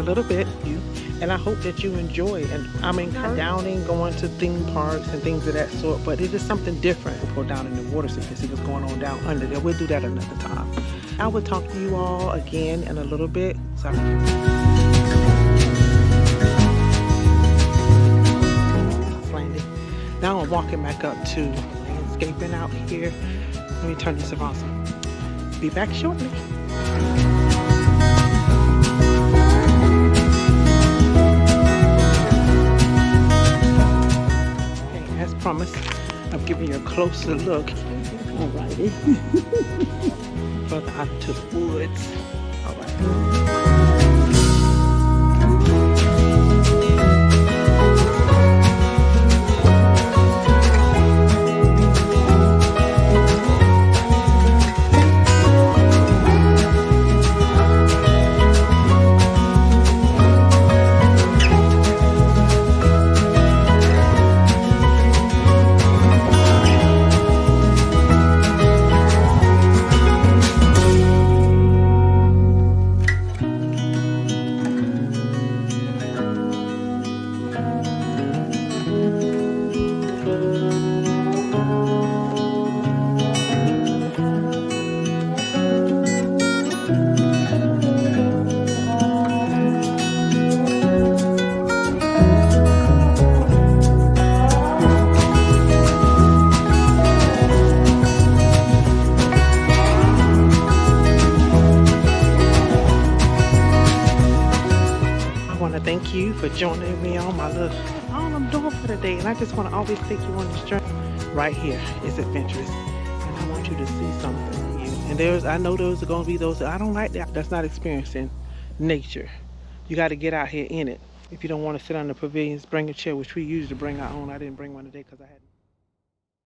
little bit, and I hope that you enjoy. And I'm encouraging going to theme parks and things of that sort, but it is something different. Go down in the water so you can see what's going on down under there. We'll do that another time. I will talk to you all again in a little bit. So now I'm walking back up to landscaping out here. Let me turn this around. Be back shortly. Okay, as promised, I'm giving you a closer look. Alrighty. Further out into the woods. Alright. Thank you for joining me on my little, all I'm doing for the day. And I just want to always take you on this journey. Right here is adventurous. And I want you to see something here. And I know those are going to be those that I don't like that. That's not experiencing nature. You got to get out here in it. If you don't want to sit on the pavilions, bring a chair, which we usually bring our own. I didn't bring one today because I had